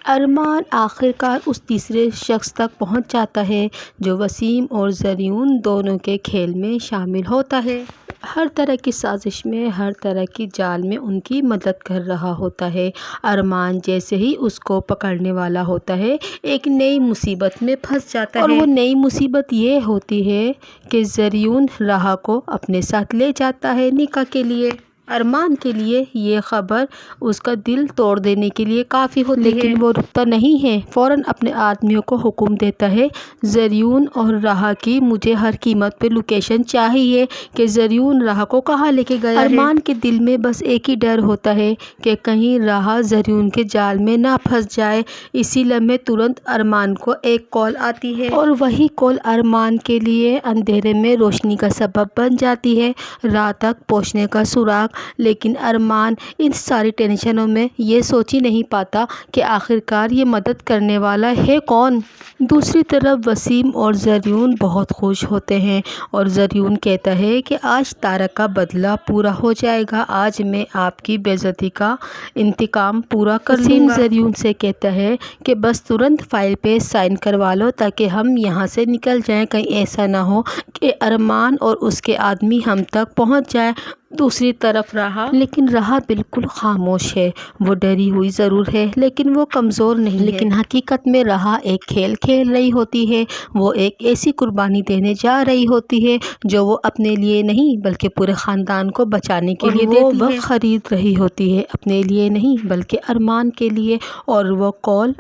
ارمان آخر کار اس تیسرے شخص تک پہنچ جاتا ہے جو وسیم اور زریون دونوں کے کھیل میں شامل ہوتا ہے۔ ہر طرح کی سازش میں، ہر طرح کی جال میں ان کی مدد کر رہا ہوتا ہے۔ ارمان جیسے ہی اس کو پکڑنے والا ہوتا ہے، ایک نئی مصیبت میں پھنس جاتا ہے۔ اور وہ نئی مصیبت یہ ہوتی ہے کہ زریون راہا کو اپنے ساتھ لے جاتا ہے نکاح کے لیے۔ ارمان کے لیے یہ خبر اس کا دل توڑ دینے کے لیے کافی ہوتی ہے، لیکن وہ رکتا نہیں ہے۔ فوراً اپنے آدمیوں کو حکم دیتا ہے، زریون اور راہا کی مجھے ہر قیمت پہ لوکیشن چاہیے کہ زریون راہا کو کہاں لے کے گیا ہے۔ ارمان کے دل میں بس ایک ہی ڈر ہوتا ہے کہ کہیں راہا زریون کے جال میں نہ پھنس جائے۔ اسی لمحے ترنت ارمان کو ایک کال آتی ہے، اور وہی کال ارمان کے لیے اندھیرے میں روشنی کا سبب بن جاتی ہے، راہ تک پہنچنے کا سراغ۔ لیکن ارمان ان ساری ٹینشنوں میں یہ سوچ ہی نہیں پاتا کہ آخرکار یہ مدد کرنے والا ہے کون۔ دوسری طرف وسیم اور زریون بہت خوش ہوتے ہیں، اور زریون کہتا ہے کہ آج طارق کا بدلہ پورا ہو جائے گا، آج میں آپ کی بے عزتی کا انتقام پورا کر لوں گا۔ وسیم زریون سے کہتا ہے کہ بس ترنت فائل پہ سائن کروا لو تاکہ ہم یہاں سے نکل جائیں، کہیں ایسا نہ ہو کہ ارمان اور اس کے آدمی ہم تک پہنچ جائیں۔ دوسری طرف راہا، لیکن راہا بالکل خاموش ہے۔ وہ ڈری ہوئی ضرور ہے لیکن وہ کمزور نہیں ہے۔ لیکن حقیقت میں راہا ایک کھیل کھیل رہی ہوتی ہے، وہ ایک ایسی قربانی دینے جا رہی ہوتی ہے جو وہ اپنے لیے نہیں بلکہ پورے خاندان کو بچانے کے لیے دیتی ہے۔ وہ خرید رہی ہوتی ہے اپنے لیے نہیں بلکہ ارمان کے لیے، اور وہ کال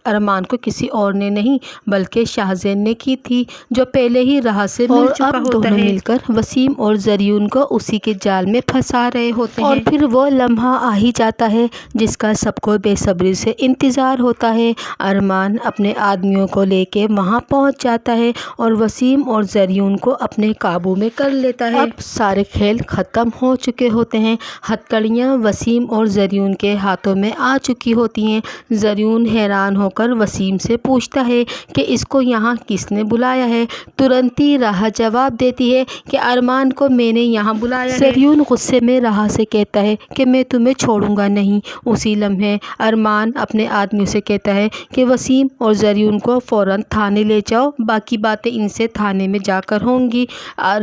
ارمان کو کسی اور نے نہیں بلکہ شاہزین نے کی تھی جو پہلے ہی راہا سے مل چکا ہوتا ہے۔ دونوں مل کر وسیم اور زریون کو اسی کے جال میں پھنسا رہے ہوتے ہیں، اور پھر وہ لمحہ آ ہی جاتا ہے جس کا سب کو بے صبری سے انتظار ہوتا ہے۔ ارمان اپنے آدمیوں کو لے کے وہاں پہنچ جاتا ہے اور وسیم اور زریون کو اپنے قابو میں کر لیتا ہے۔ اب سارے کھیل ختم ہو چکے ہوتے ہیں، ہتھکڑیاں وسیم اور زریون کے ہاتھوں میں آ چکی ہوتی ہیں۔ زریون حیران ہو کر وسیم سے پوچھتا ہے کہ اس کو یہاں کس نے بلایا ہے؟ ترنت ہی راہا جواب دیتی ہے کہ ارمان کو میں نے یہاں بلایا ہے۔ زریون غصے میں راہا سے کہتا ہے کہ میں تمہیں چھوڑوں گا نہیں۔ اسی لمحے ارمان اپنے آدمیوں سے کہتا ہے کہ وسیم اور زریون کو فوراً تھانے لے جاؤ، باقی باتیں ان سے تھانے میں جا کر ہوں گی۔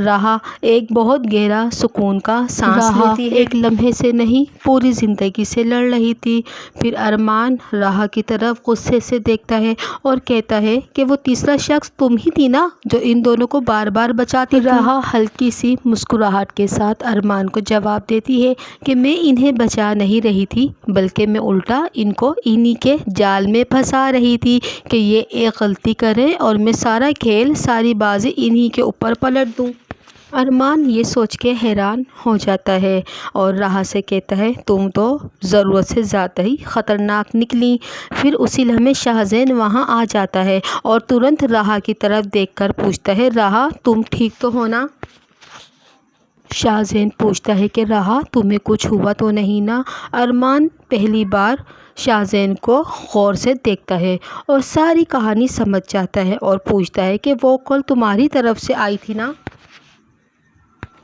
راہا ایک بہت گہرا سکون کا سانس لیتی ہے۔ ایک لمحے سے نہیں پوری زندگی سے لڑ رہی تھی۔ پھر ارمان راہا کی طرف غصے سے دیکھتا ہے اور کہتا ہے کہ وہ تیسرا شخص تم ہی تھی نا جو ان دونوں کو بار بار بچاتی تھی۔ راہا ہلکی سی مسکراہٹ کے ساتھ ارمان کو جواب دیتی ہے کہ میں انہیں بچا نہیں رہی تھی بلکہ میں الٹا ان کو انہی کے جال میں پھنسا رہی تھی کہ یہ ایک غلطی کریں اور میں سارا کھیل، ساری بازی انہی کے اوپر پلٹ دوں۔ ارمان یہ سوچ کے حیران ہو جاتا ہے اور راہا سے کہتا ہے تم تو ضرورت سے زیادہ ہی خطرناک نکلی۔ پھر اسی لمحے شاہزین وہاں آ جاتا ہے اور ترنت راہا کی طرف دیکھ کر پوچھتا ہے راہا تم ٹھیک تو ہو نا؟ شاہزین پوچھتا ہے کہ راہا تمہیں کچھ ہوا تو نہیں نا؟ ارمان پہلی بار شاہزین کو غور سے دیکھتا ہے اور ساری کہانی سمجھ جاتا ہے اور پوچھتا ہے کہ وہ کال تمہاری طرف سے آئی تھی نا؟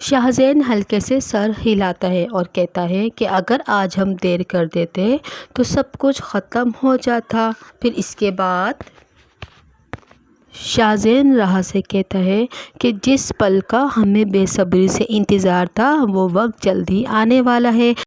شاہزین ہلکے سے سر ہلاتا ہے اور کہتا ہے کہ اگر آج ہم دیر کر دیتے تو سب کچھ ختم ہو جاتا۔ پھر اس کے بعد شاہزین راہا سے کہتا ہے کہ جس پل کا ہمیں بے صبری سے انتظار تھا وہ وقت جلد ہی آنے والا ہے۔